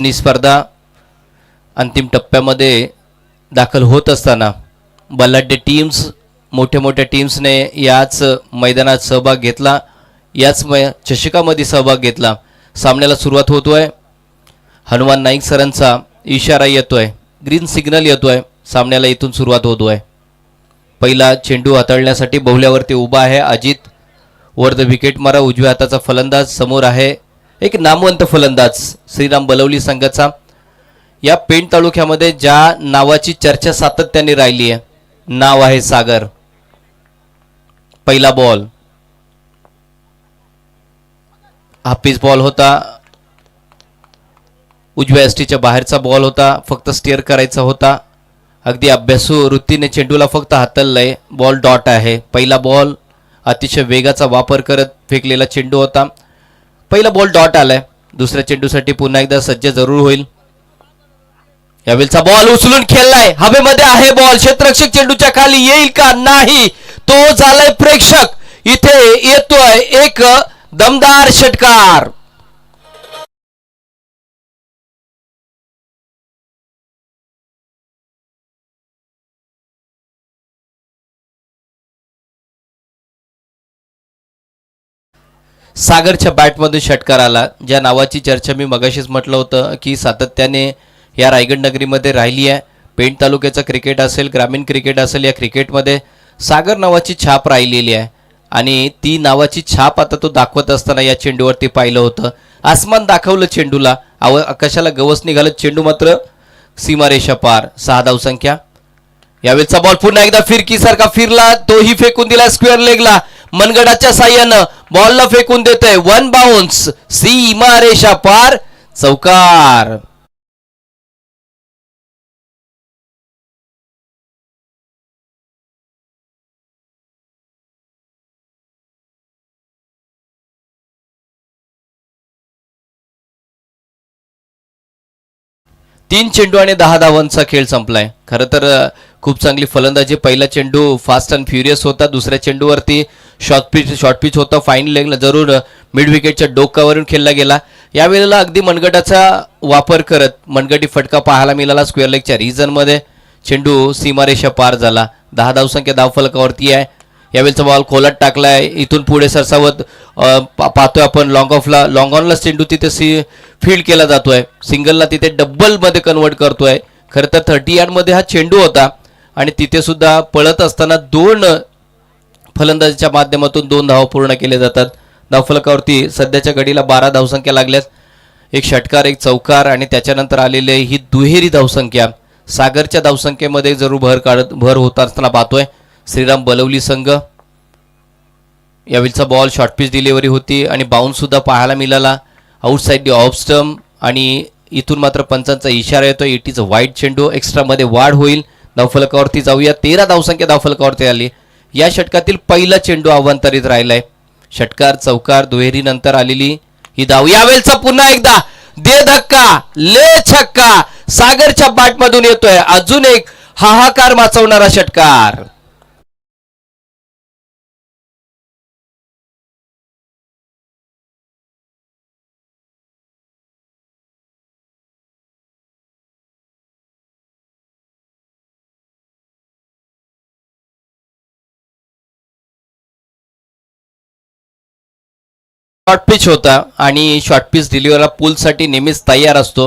स्पर्धा अंतिम टप्प्यामध्ये दाखल होत असताना बलाढ्य टीम्स मोठ्या मोठ्या टीम्सने याच मैदानात सहभाग घेतला, याच चषकामध्ये सहभाग घेतला. सामन्याला सुरुवात होतोय. हनुमान नाईक सरांचा इशारा येतोय, ग्रीन सिग्नल येतोय, सामन्याला इथून सुरुवात होतोय. पहिला चेंडू हाताळण्यासाठी बहुल्यावरती उभा आहे अजित. वर द विकेट मारा उजव्या हाताचा फलंदाज. समोर आहे एक नामवंत फलंदाज श्रीराम बलवली संघाचा. या पेण तालुक्यामध्ये ज्या नावाची चर्चा सातत्याने राहिली आहे, नाव आहे सागर. पहिला बॉल हाफिज बॉल होता, उजव्या एसटीच्या बाहेरचा बॉल होता, फक्त स्टेअर करायचा होता. अगदी अभ्यासू वृत्तीने चेंडूला फक्त हाताळलंय. बॉल डॉट आहे. पहिला बॉल अतिशय वेगाचा वापर करत फेकलेला चेंडू होता. पहिला बॉल डॉट आलाय. दुसऱ्या चेंडूसाठी पुन्हा एकदा सज्ज जरूर होईल. यावेळचा बॉल उचलून खेळलाय, हवेमध्ये आहे बॉल. क्षेत्ररक्षक चेंडूच्या खाली येईल का? नाही. तो झालाय प्रेक्षक. इथे येतोय एक दमदार षटकार. सागरच्या बॅटमध्ये षटकार आला. ज्या नावाची चर्चा मी मगाशीच म्हटलं होतं की सातत्याने या रायगड नगरीमध्ये राहिली आहे. पेण तालुक्याचं क्रिकेट असेल, ग्रामीण क्रिकेट असेल, या क्रिकेटमध्ये सागर नावाची छाप राहिलेली आहे. आणि ती नावाची छाप आता तो दाखवत असताना या चेंडूवरती पाहिलं होतं. आसमान दाखवलं चेंडूला, आकाशाला गवस निघालं. चेंडू मात्र सीमारेषा पार. 6 धावसंख्या. यावेळचा बॉल पुन्हा एकदा फिरकीसारखा फिरला, तोही फेकून दिला स्क्वेअर लेगला. मनगडाच्या साह्यानं बॉलला फेकून देतोय. 1 बाउन्स, सीमारेषा पार, चौकार. तीन चेंडू आणि 10 धावांचा खेळ संपलाय. खरं तर खूप चांगली फलंदाजी. पहिला चेंडू फास्ट अँड फ्युरियस होता. दुसऱ्या चेंडूवरती शॉर्ट पिच होता. फाईन लेगला जरूर मिड विकेटच्या डोकावरून खेळला गेला. यावेळेला अगदी मनगटाचा वापर करत मनगटी फटका पाहायला मिळाला. स्क्वेअर लेगच्या रिजनमध्ये चेंडू सीमारेषा पार झाला. 10 धावसंख्या धावफलकावरती आहे. यावेळेचा बॉल खोलात टाकलाय. इथून पुढे सरसावत पाहतोय आपण लॉंग ऑफला, लॉंग ऑनला चेंडू तिथे फील्ड केला जातोय. सिंगलला तिथे डबलमध्ये कन्वर्ट करतोय. खरं तर 30 यार्डमध्ये हा चेंडू होता आणि तिथे सुद्धा पळत असताना 2 फलंदाजीच्या माध्यमातून 2 धावा पूर्ण केले जातात. धावफलकावरती सध्याच्या घडीला 12 धावसंख्या लागल्यात. एक षटकार, एक चौकार आणि त्याच्यानंतर आलेले ही दुहेरी धावसंख्या. सागरच्या धावसंख्येमध्ये जरूर भर होत असताना पाहतोय श्रीराम बलवली संघ. यावेळचा बॉल शॉर्ट पिच डिलिव्हरी होती आणि बाउन्स सुद्धा पाहायला मिळाला. आउटसाइड दी ऑफ स्टंप आणि इथून मात्र पंचांचा इशारा येतो. इट इज अ वाईड चेंडू. एक्स्ट्रामध्ये वाढ होईल. धावफलकावरती जाऊया. 13 धावसंख्या धावफलकावरती आली. या षटकातील पहिला चेंडू अवांतरित राहिलाय. षटकार, चौकार, दुहेरी नंतर आलेली ही धाव. यावेळचा पुन्हा एकदा दे धक्का, ले छक्का सागरच्या बॅटमधून येतोय. अजून एक हाहाकार माचवणारा षटकार. शॉर्ट पिच होता आणि शॉर्ट पिच डिलिव्हरला पुलसाठी नेहमीच तयार असतो.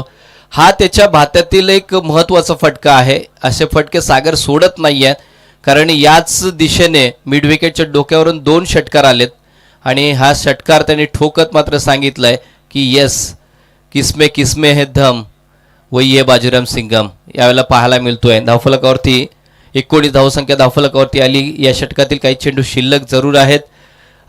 हा त्याच्या भात्यातील एक महत्त्वाचा फटका आहे. असे फटके सागर सोडत नाही आहेत, कारण याच दिशेने मिड विकेटच्या डोक्यावरून 2 षटकार आलेत आणि हा षटकार त्यांनी ठोकत मात्र सांगितलंय की येस, किसमे किसमे हे धम वही हे बाजीराम सिंगम. यावेळेला पाहायला मिळतोय. धावफलकावरती 19 धावसंख्या धावफलकावरती आली. या षटकातील काही चेंडू शिल्लक जरूर आहेत.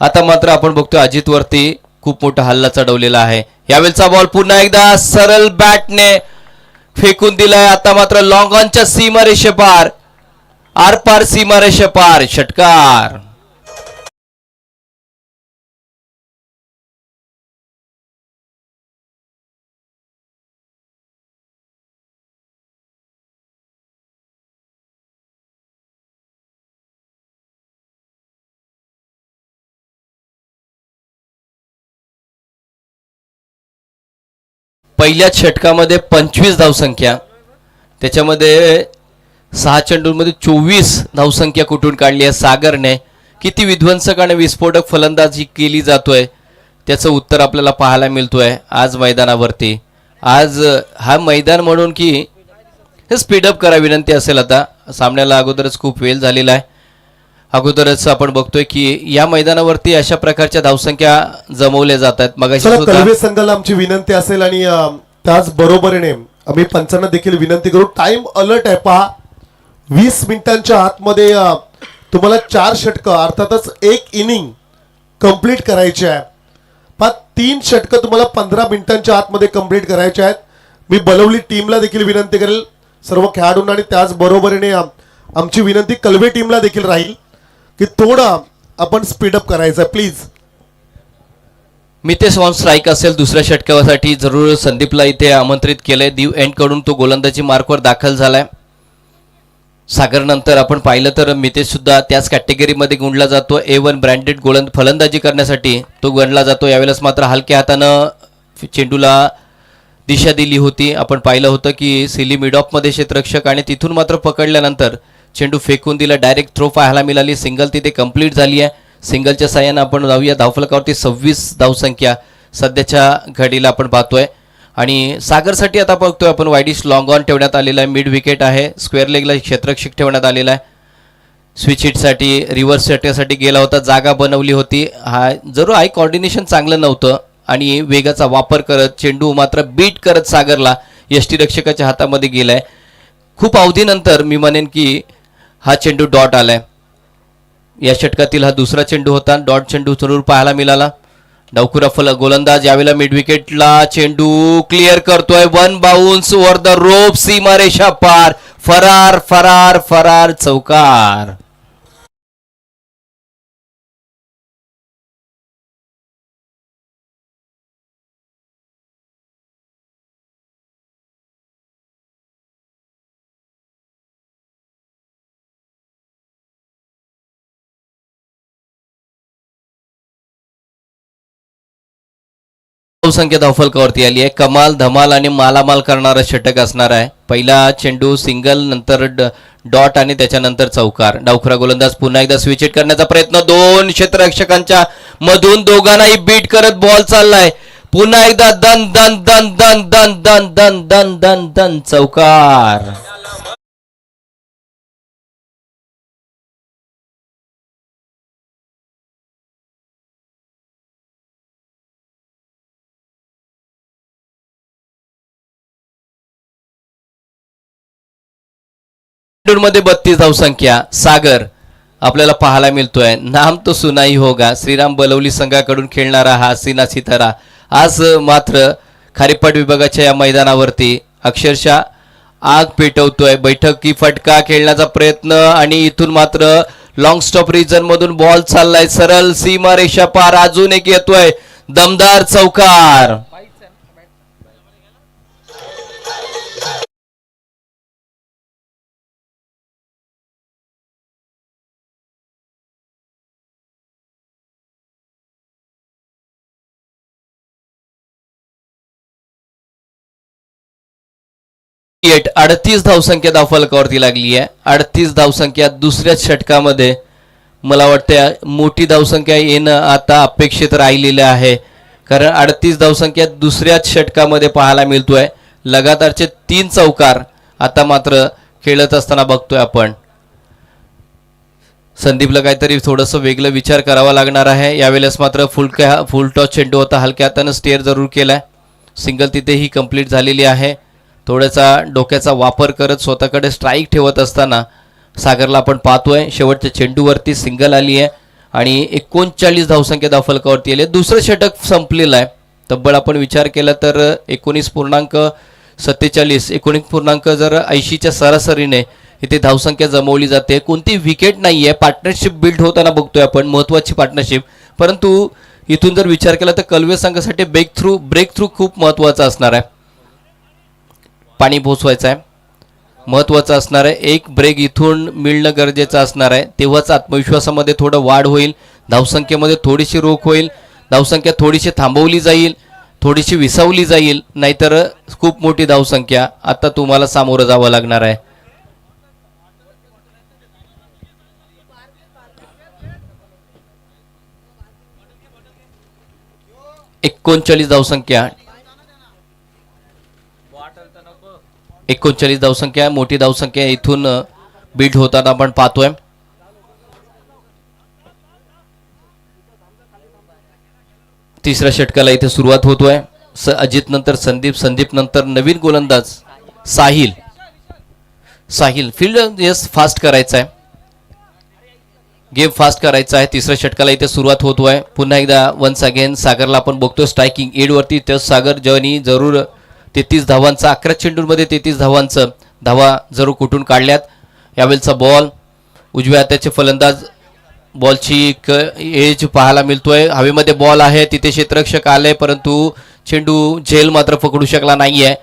आता मात्र आपण बघतोय अजितवरती खूप मोठा हल्ला चढवलेला आहे. यावेळचा बॉल पुन्हा एकदा सरळ बॅटने फेकून दिलाय. आता मात्र लॉंग ऑनच्या सीमारेषे पार, आरपार सीमारेषे पार, षटकार. पहिल्याच षटकामध्ये 25 धावसंख्या, त्याच्यामध्ये 6 चेंडूंमध्ये 24 धावसंख्या कुठून काढली आहे सागरने. किती विध्वंसक आणि विस्फोटक फलंदाजी केली जातोय त्याचं उत्तर आपल्याला पाहायला मिळतोय आज मैदानावरती. आज हा मैदान म्हणून की हे स्पीडअप करा विनंती असेल. आता सामन्याला अगोदरच खूप वेळ झालेला आहे. अगोदरच आपण बघतोय की या मैदानावरती अशा प्रकारच्या धावसंख्या जमवल्या जातात. मगाशी कलवे संघाला आमची विनंती असेल आणि त्याच बरोबरीने आम्ही पंचांना देखील विनंती करू. टाइम अलर्ट आहे पहा. 20 मिनिटांच्या आतमध्ये तुम्हाला 4 षटकं अर्थातच एक इनिंग कंप्लीट करायची आहे. पहा 3 षटकं तुम्हाला 15 मिनिटांच्या आतमध्ये कंप्लीट करायचे आहेत. मी बलवली टीमला देखील विनंती करेल सर्व खेळाडूंना आणि त्याच बरोबरीने आमची विनंती कलवे टीमला देखील राहील की थोडं आपण स्पीडअप करायचं आहे प्लीज. मितेश ऑन स्ट्राईक असेल दुसऱ्या षटकासाठी. जरूर संदीपला इथे आमंत्रित केलंय. दीव एंड कडून तो गोलंदाजी मार्कवर दाखल झालाय. सागर नंतर आपण पाहिलं तर मितेश सुद्धा त्याच कॅटेगरीमध्ये गुणला जातो. A1 ब्रँडेड फलंदाजी करण्यासाठी तो गणला जातो. यावेळेस मात्र हलक्या हातानं चेंडूला दिशा दिली होती. आपण पाहिलं होतं की सिली मिडऑफमध्ये क्षेत्ररक्षक आणि तिथून मात्र पकडल्यानंतर चेंडू फेकून दिला. डायरेक्ट थ्रो पाहायला मिळाली. सिंगल तिथे कंप्लीट झाली आहे. सिंगलच्या साह्यानं आपण जाऊया धावफलकावरती 26 धावसंख्या सध्याच्या घडीला आपण पाहतोय. आणि सागरसाठी आता बघतोय आपण वाईडिश लॉंग ऑन ठेवण्यात आलेला आहे. मिड विकेट आहे. स्क्वेअर लेगला क्षेत्ररक्षक ठेवण्यात आलेला आहे. स्विच हिटसाठी रिव्हर्स षटकासाठी गेला होता. जागा बनवली होती. हा जरूर आय कॉर्डिनेशन चांगलं नव्हतं आणि वेगाचा वापर करत चेंडू मात्र बीट करत सागरला यष्टीरक्षकाच्या हातामध्ये गेलाय. खूप अवधीनंतर मी म्हणेन की हा चेंडू डॉट आलाय. या षटकातील हा दुसरा चेंडू होता. डॉट चेंडू जरूर पाहायला मिळाला. डावखुरा गोलंदाज यावेळेला मिड विकेटला चेंडू क्लिअर करतोय. 1 बाउन्स ओव्हर द रोप. सीमारेषा पार. फरार फरार फरार चौकार. संख्या धावफलकावरती आली आहे. कमाल धमाल आणि मालामाल करणारा षटक असणार आहे. पहिला चेंडू सिंगल, नंतर डॉट आणि त्याच्यानंतर चौकार. डावखुरा गोलंदाज पुन्हा एकदा स्विच हिट करण्याचा प्रयत्न. 2 क्षेत्ररक्षकांच्या मधून दोघांनाही बीट करत बॉल चाललाय. पुन्हा एकदा दन दन दन दन दन दन दन दन दन दन चौकार. मध्ये 32 धावसंख्या सागर आपल्याला पाहायला मिळतोय. नाम तो सुनाई होगा. श्रीराम बलवली संघाकडून खेळणारा हा हसीना सितारा आज मात्र खारीपाट विभागाच्या या मैदानावरती अक्षरशः आग पेटवतोय. बैठकी फटका खेळण्याचा प्रयत्न आणि इथून मात्र लॉंग स्टॉप रिजन मधून बॉल चाललाय सरळ सीमारेषा पार. अजून एक येतोय दमदार चौकार. विकेट 38 धावसंख्या धावफलकावरती लागली आहे. 38 धावसंख्या दुसऱ्याच षटकामध्ये मला वाटतं मोठी धावसंख्या येणं आता अपेक्षित राहिलेलं आहे. कारण 38 धावसंख्या दुसऱ्याच षटकामध्ये पाहायला मिळतोय. लगातारचे 3 चौकार आता मात्र खेळत असताना बघतोय आपण. संदीपला काहीतरी थोडंसं वेगळं विचार करावा लागणार आहे. यावेळेस मात्र फुल टॉस चेंडू होता. हलक्या हातानं स्टेअर जरूर केलाय. सिंगल तिथेही कंप्लीट झालेली आहे. थोड्याचा डोक्याचा वापर करत स्वतःकडे स्ट्राईक ठेवत असताना सागरला आपण पाहतोय. शेवटच्या चेंडूवरती सिंगल आली आहे आणि 39 धावसंख्या धावफलकावरती आली. दुसरं षटक संपलेलं आहे. तब्बल आपण विचार केला तर 19.47 19 जर 80च्या सरासरीने इथे धावसंख्या जमवली जाते. कोणती विकेट नाही आहे. पार्टनरशिप बिल्ड होताना बघतोय आपण. महत्त्वाची पार्टनरशिप. परंतु इथून जर विचार केला तर कलवे संघासाठी ब्रेक थ्रू खूप महत्त्वाचा असणार आहे. पाणी पोचवायचं आहे, महत्त्वाचं असणार आहे. एक ब्रेक इथून मिळणं गरजेचं असणार आहे. तेव्हाच आत्मविश्वासामध्ये थोडं वाढ होईल. धावसंख्येमध्ये थोडीशी रोख होईल. धावसंख्या थोडीशी थांबवली जाईल. थोडीशी विसावली जाईल, नाहीतर खूप मोठी धावसंख्या आता तुम्हाला सामोरं जावं लागणार आहे. एकोणचाळीस धावसंख्या 39 धावसंख्या, मोठी धावसंख्या इथून बीट होताना आपण पाहतोय. तिसऱ्या षटकाला इथे सुरुवात होतोय. अजित नंतर संदीप, संदीप नंतर नवीन गोलंदाज Sahil. Sahil field yes fast करायचा आहे, गेम फास्ट करायचा आहे. तिसऱ्या षटकाला इथे सुरुवात होतोय. पुन्हा एकदा वन्स अगेन सागरला आपण बघतो स्ट्रायकिंग एड वरती. तर सागर जवनी जरूर 33 धावांचा, 11 चेंडूंमध्ये 33 धावांचं धावा जरूर कुठून काढल्यात. यावेळेचा बॉल उजव्या हाताचे फलंदाज, बॉलची एज पाहायला मिळतोय. हवेमध्ये बॉल आहे, तिथे क्षेत्ररक्षक आले परंतु चेंडू झेल मात्र पकडू शकला नाहीये.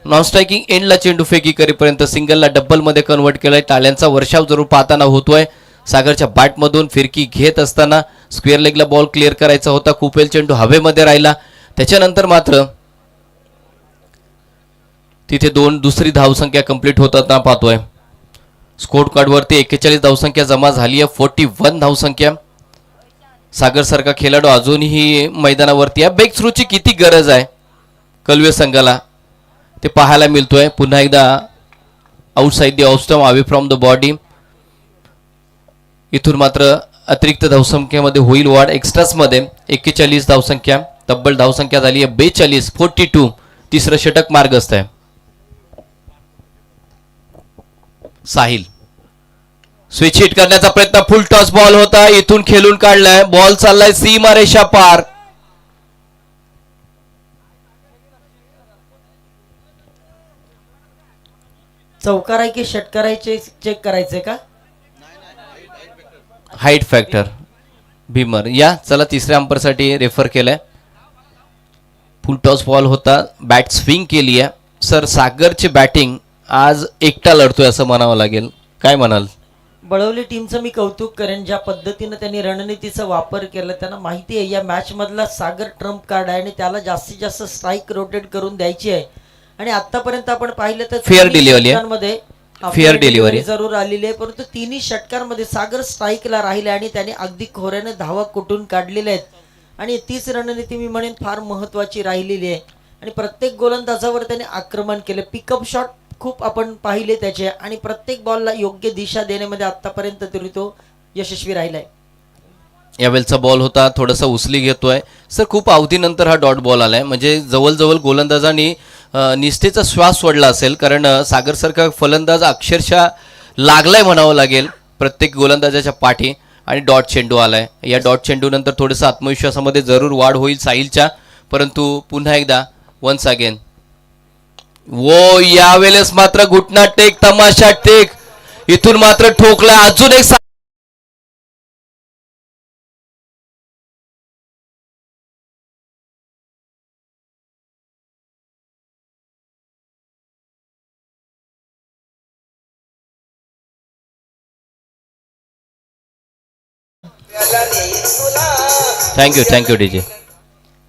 नॉन स्ट्रायकिंग एंडला चेंडू फेकी करेपर्यंत सिंगलला डबलमध्ये कन्वर्ट केलंय. टाळ्यांचा वर्षाव जरूर पाहताना होतोय. सागरच्या बॅटमधून फिरकी घेत असताना स्क्वेअर लेगला बॉल क्लिअर करायचा होता. खूप वेळ चेंडू हवेमध्ये राहिला. त्याच्यानंतर मात्र तिथे दुसरी धावसंख्या कंप्लीट होताना पाहतोय. स्कोर कार्डवरती 41 धावसंख्या जमा झाली आहे. 41 धावसंख्या. सागर सारखा खेळाडू अजूनही मैदानावरती आहे. ब्रेक थ्रूची किती गरज आहे कलवे संघाला ते पाहायला मिळतोय. पुन्हा एकदा outside the off stump, away from the body. इथून मात्र अतिरिक्त धावसंख्येमध्ये होईल वाढ. एक्स्ट्रासमध्ये 41 धावसंख्या, तब्बल धावसंख्या झाली आहे 42. 42. तिसरं षटक मार्गस्थ आहे. साहिल स्विच हिट करण्याचा प्रयत्न, फुल टॉस बॉल होता, इथून खेळून काढलाय. बॉल चाललाय सीमारेषा पार. चौकार आहे की षटकार आहे चेक करायचंय का? Height factor beamer. या चला तिसऱ्या अंपरसाठी रेफर केलंय. फुल टॉस बॉल होता, बॅट स्विंग केली आहे. सर सागरची बॅटिंग आज एकटा लढतोय असं म्हणावं लागेल, काय म्हणाल? बळवली टीमचं मी कौतुक करेन, ज्या पद्धतीनं त्यांनी रणनीतीचा वापर केला. त्यांना माहिती आहे या मॅच मधला सागर ट्रम्प कार्ड आहे आणि त्याला जास्तीत जास्त स्ट्राईक रोटेट करून द्यायची आहे. आणि आतापर्यंत आपण पाहिलं तर फेअर डिलिव्हरी फेअर डिलिव्हरी जरूर आलेली आहे, परंतु तिन्ही षटकांमध्ये सागर स्ट्राईकला राहिले आणि त्याने अगदी खोऱ्याने धावा कुठून काढलेल्या आहेत. आणि तीच रणनीती मी म्हणेन फार महत्वाची राहिलेली आहे. आणि प्रत्येक गोलंदाजावर त्याने आक्रमण केलं. पिकअप शॉट खूप आपण पाहिले त्याचे आणि प्रत्येक बॉलला योग्य दिशा देण्यामध्ये आतापर्यंत तरी तो यशस्वी राहिलाय. यावेळचा बॉल होता, थोडासा उचली घेतोय. सर खूप अवधीनंतर हा डॉट बॉल आलाय, म्हणजे जवळजवळ गोलंदाजांनी निष्ठेचा श्वास सोडला असेल. कारण सागरसारखा फलंदाज अक्षरशः लागलाय म्हणावं लागेल प्रत्येक गोलंदाजाच्या पाठी. आणि डॉट चेंडू आलाय. या डॉट चेंडू नंतर थोडंसं आत्मविश्वासामध्ये जरूर वाढ होईल साहिलच्या, परंतु पुन्हा एकदा वन्स अगेन यावेळेस मात्र घुटना टेक, तमाशा टेक, इथून मात्र ठोकला. अजून एक थँक्यू डीजे.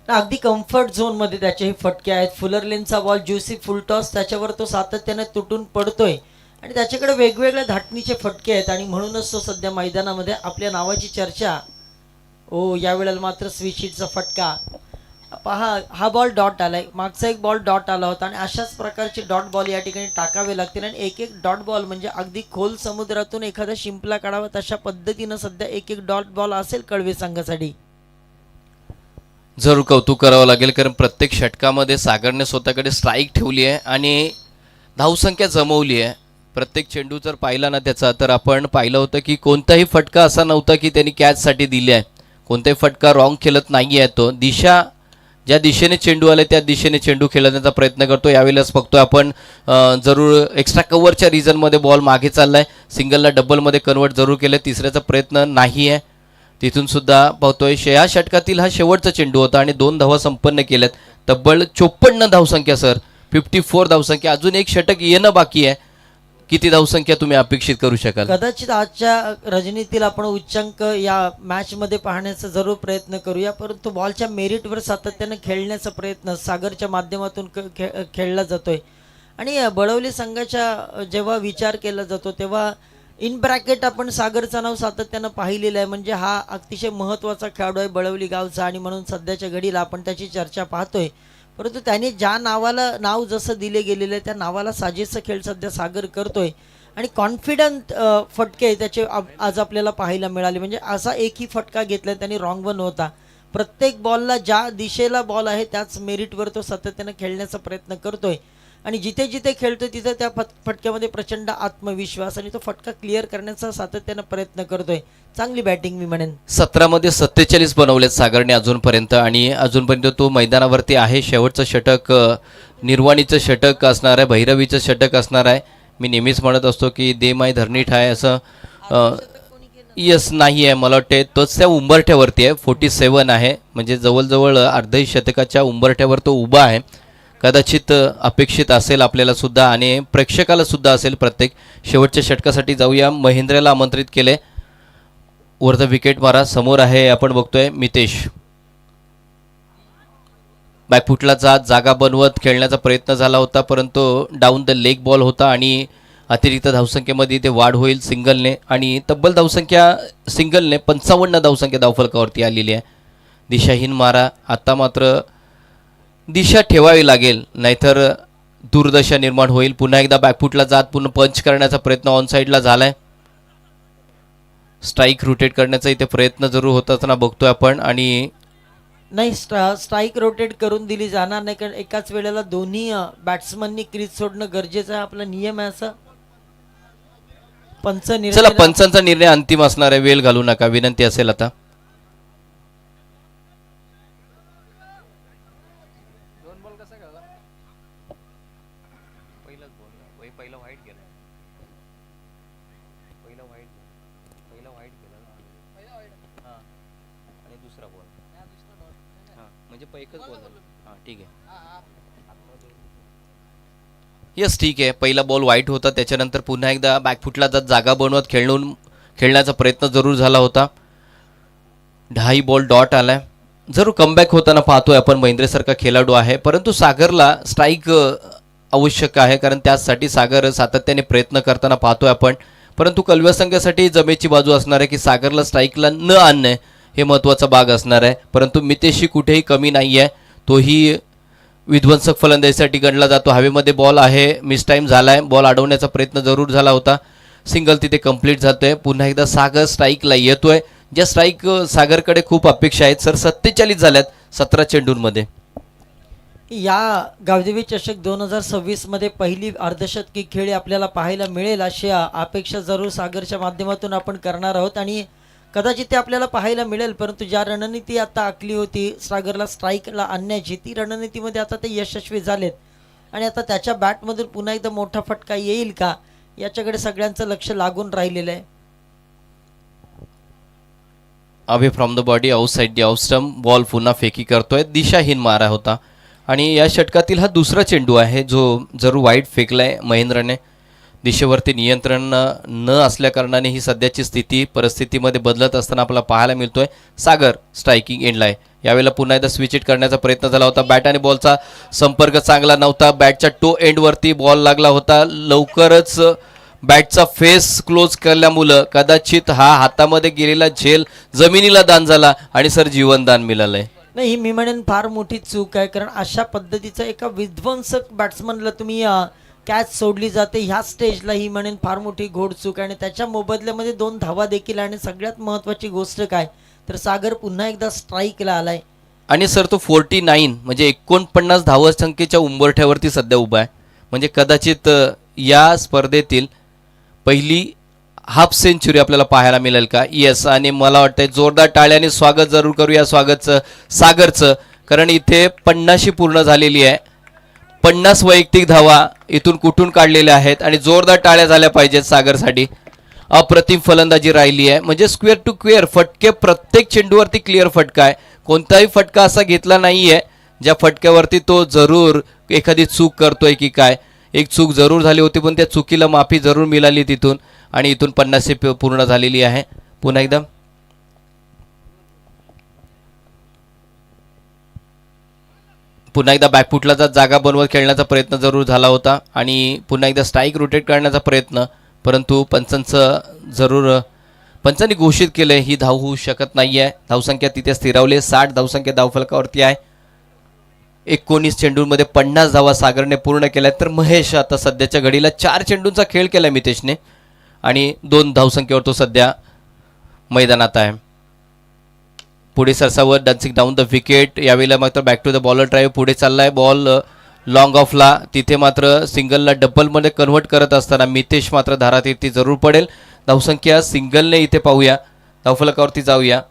अगदी कम्फर्ट झोन मध्ये त्याचे हे फटके आहेत. फुलर लेनचा बॉल ज्युसी फुल टॉस, त्याच्यावर तो सातत्याने तुटून पडतोय आणि त्याच्याकडे वेगवेगळ्या धाटणीचे फटके आहेत आणि म्हणूनच तो सध्या मैदानामध्ये आपल्या नावाची चर्चा. यावेळेला मात्र स्विचिटचा फटका पहा. हा बॉल डॉट आलाय, मागचा एक बॉल डॉट आला होता आणि अशाच प्रकारचे डॉट बॉल या ठिकाणी टाकावे लागतील. आणि एक एक डॉट बॉल म्हणजे अगदी खोल समुद्रातून एखादा शिंपला काढावा तशा पद्धतीनं सध्या एक एक डॉट बॉल असेल कळवे संघासाठी. जरूर कौतुक करावं लागेल, कारण प्रत्येक षटकामध्ये सागरने स्वतःकडे स्ट्राईक ठेवली आहे आणि धावसंख्या जमवली आहे. प्रत्येक चेंडू जर पाहिला ना त्याचा, तर आपण पाहिलं होतं की कोणताही फटका असा नव्हता की त्यांनी कॅचसाठी दिली आहे. कोणताही फटका रॉंग खेळत नाही आहे. तो दिशा ज्या दिशेने चेंडू आले त्या दिशेने चेंडू खेळण्याचा प्रयत्न करतो. यावेळेलाच बघतोय आपण जरूर एक्स्ट्रा कव्हरच्या रिजनमध्ये बॉल मागे चाललाय. सिंगलला डबलमध्ये कन्वर्ट जरूर केलं. तिसऱ्याचा प्रयत्न नाही आहे. तिथून सुद्धा पाहतोय या षटकातील हा शेवटचा चेंडू होता आणि 2 धावा संपन्न केल्यात. तब्बल 54 धावसंख्या सर, 54 धावसंख्या. अजून एक षटक येणं बाकी आहे. किती धावसंख्या तुम्ही अपेक्षित करू शकाल? कदाचित आजच्या रणनीतीला आपण उच्चांक या मॅच मध्ये पाहण्याचा जरूर प्रयत्न करूया, परंतु बॉलच्या मेरिटवर सातत्याने खेळण्याचा प्रयत्न सागरच्या माध्यमातून खेळला जातोय. आणि बळवली संघाच्या जेव्हा विचार केला जातो तेव्हा इन ब्रॅकेट आपण सागरचं नाव सातत्यानं पाहिलेलं आहे. म्हणजे हा अतिशय महत्त्वाचा खेळाडू आहे बळवली गावचा, आणि म्हणून सध्याच्या घडीला आपण त्याची चर्चा पाहतोय. परंतु त्याने ज्या नावाला नाव जसं दिले गेलेलं आहे त्या नावाला साजेसा खेळ सध्या सागर करतोय. आणि कॉन्फिडंट फटके त्याचे आज आपल्याला पाहायला मिळाले. म्हणजे असा एकही फटका घेतला त्यांनी रॉंग वन होता. प्रत्येक बॉलला ज्या दिशेला बॉल आहे त्याच मेरिटवर तो सातत्यानं खेळण्याचा प्रयत्न करतोय. आणि जिथे जिथे खेळतोय तिथे त्या फटक्यामध्ये प्रचंड आत्मविश्वास आणि तो फटका क्लिअर करण्याचा सातत्यानं प्रयत्न करतोय. चांगली बॅटिंग मी म्हणेन. 17 मध्ये 47 बनवलेत सागरने अजूनपर्यंत, आणि अजूनपर्यंत तो मैदानावरती आहे. शेवटचं षटक निर्वाणीचं षटक असणार आहे, भैरवीचं षटक असणार आहे. मी नेहमीच म्हणत असतो की दे माय धरणीठ आहे असं. यस नाही आहे, मला वाटते तोच त्या उंबरठ्यावरती आहे. 47 आहे, म्हणजे जवळजवळ अर्धही शतकाच्या उंबरठ्यावर तो उभा आहे. कदाचित अपेक्षित असेल आपल्याला सुद्धा आणि प्रेक्षकाला सुद्धा असेल. प्रत्येक शेवटच्या षटकासाठी जाऊया. महेंद्रला आमंत्रित केले. वर द विकेट मारा. समोर आहे आपण बघतोय मितेश. बॅकफुटला जागा बनवत खेळण्याचा प्रयत्न झाला होता, परंतु डाऊन द लेग बॉल होता आणि अतिरिक्त धावसंख्येमध्ये ते वाढ होईल सिंगलने. आणि तब्बल धावसंख्या सिंगलने 55 धावसंख्या धावफलकावरती आलेली आहे. दिशाहीन मारा. आता मात्र दिशा ठेवावी लागेल, नाहीतर दुर्दशा निर्माण होईल. पुन्हा एकदा बॅकफुटला जात पुन्हा पंच करण्याचा प्रयत्न ऑन साईडला झालाय. स्ट्राईक रोटेट करण्याचा इथे प्रयत्न जरूर होत असताना बघतोय आपण. आणि नाही, स्ट्राईक रोटेट करून दिली जाणार नाही, कारण एकाच वेळेला दोन्ही बॅट्समननी क्रीज सोडणं गरजेचं आहे. आपला नियम आहे असं. पंच निर्णय. चला, पंचांचा निर्णय अंतिम असणार आहे. वेळ घालू नका, विनंती असेल. आता यस, ठीक आहे. पहिला बॉल वाईट होता, त्याच्यानंतर पुन्हा एकदा बॅकफुटला जागा बनवत खेळण्याचा प्रयत्न जरूर झाला होता. 2.5 बॉल डॉट आलाय. जरूर कमबॅक होताना पाहतोय आपण. महेंद्रसारखा खेळाडू आहे, परंतु सागरला स्ट्राईक आवश्यक आहे, कारण त्यासाठी सागर सातत्याने प्रयत्न करताना पाहतोय आपण. परंतु कलव्या संघासाठी जमेची बाजू असणार आहे की सागरला स्ट्राईकला न आणणे हे महत्त्वाचा भाग असणार आहे. परंतु मितेशशी कुठेही कमी नाही आहे. तोही विध्वंसक फलंदाजीसाठी गणला जातो. हवेमध्ये बॉल आहे, मिस टाईम झालाय. बॉल अडवण्याचा प्रयत्न जरूर झाला होता. सिंगल तिथे कंप्लीट जातोय. पुन्हा एकदा सागर स्ट्राईकला येतोय. ज्या स्ट्राईक सागरकडे खूप अपेक्षा आहेत. सर 47 झाल्यात 17 चेंडूंमध्ये. या गावदेवी चषक 2026 मध्ये पहिली अर्धशतकी खेळी आपल्याला पाहायला मिळेल अशी अपेक्षा जरूर सागरच्या माध्यमातून आपण करणार आहोत. आणि कदाचित ते आपल्याला पाहायला मिळेल. परंतु ज्या रणनीती आता आखली होती सागरला स्ट्राईकला आणण्याची, ती रणनीतीमध्ये आता ते यशस्वी झालेत. आणि आता त्याच्या बॅटमधून पुन्हा एकदा मोठा फटका येईल का याच्याकडे सगळ्यांचं लक्ष लागून राहिलेलं आहे. Away from the body outside the off stump. Ball पुन्हा फेकी करतोय. दिशाहीन मारा होता आणि या षटकातील हा दुसरा चेंडू आहे जो जरूर वाईट फेकलाय महेंद्रने. दिशेवरती नियंत्रण न असल्या कारणाने ही सध्याची परिस्थितीमध्ये बदलत असताना आपल्याला पाहायला मिळतोय. सागर स्ट्रायकिंग एंडला आहे. यावेळेला पुन्हा एकदा स्विच इट करण्याचा प्रयत्न झाला होता. बॅट आणि बॉलचा संपर्क चांगला नव्हता. बॅटच्या टो एंडवरती बॉल लागला होता. लवकरच बॅटचा फेस क्लोज केल्यामुळं कदाचित हा हातामध्ये गेलेला झेल जमिनीला दान झाला आणि सर जीवनदान मिळालंय. नाही, ही मी म्हणेन फार मोठी चूक आहे, कारण अशा पद्धतीचा एका विध्वंसक बॅट्समनला तुम्ही कॅच सोडली जाते ह्या स्टेजला, ही म्हणेन फार मोठी घोड चूक आहे. आणि त्याच्या मोबदल्यामध्ये 2 धावा देखील. आणि सगळ्यात महत्त्वाची गोष्ट काय तर सागर पुन्हा एकदा स्ट्राईकला आलाय. आणि सर तो 49 म्हणजे 49 धावसंख्येच्या उंबरठ्यावरती सध्या उभा आहे. म्हणजे कदाचित या स्पर्धेतील पहिली हाफ सेंचुरी आपल्याला पाहायला मिळेल का? येस. आणि मला वाटतंय जोरदार टाळ्याने स्वागत जरूर करूया स्वागतचं सागरचं, कारण इथे 50 पूर्ण झालेली आहे. 50 वैयक्तिक धावा इथून कुठून काढलेल्या आहेत आणि जोरदार टाळ्या झाल्या पाहिजेत सागरसाठी. अप्रतिम फलंदाजी राहिली आहे. म्हणजे स्क्वेअर टू क्वेअर फटके प्रत्येक चेंडूवरती क्लिअर फटका आहे. कोणताही फटका असा घेतला नाहीये ज्या फटक्यावरती तो जरूर एखादी चूक करतोय की काय. एक चूक जरूर झाली होती, पण त्या चुकीला माफी जरूर मिळाली तिथून आणि इथून 50 पूर्ण झालेली आहे. पुन्हा एकदा बॅकफुटला जागा बनवत खेळण्याचा प्रयत्न जरूर झाला होता आणि पुन्हा एकदा स्ट्राईक रोटेट करण्याचा प्रयत्न, परंतु पंचांनी घोषित केलं ही धाव होऊ शकत नाही आहे. धावसंख्या तिथे स्थिरावली. 60 धावसंख्या धावफलकावरती आहे. 19 चेंडूंमध्ये 50 धावा सागरने पूर्ण केल्या. तर महेश आता सध्याच्या घडीला 4 चेंडूंचा खेळ केला मितेशने आणि 2 धावसंख्येवर तो सध्या मैदानात आहे. पुढे सरसावत डान्सिंग डाऊन द विकेट. यावेळेला मात्र back to the bowler drive पुढे चाललाय. बॉल लॉंग ऑफला, तिथे मात्र सिंगलला डबलमध्ये कन्व्हर्ट करत असताना मितेश मात्र धारातीर्थी जरूर पडेल. धावसंख्या सिंगलने इथे पाहूया, धावफलकावरती जाऊया.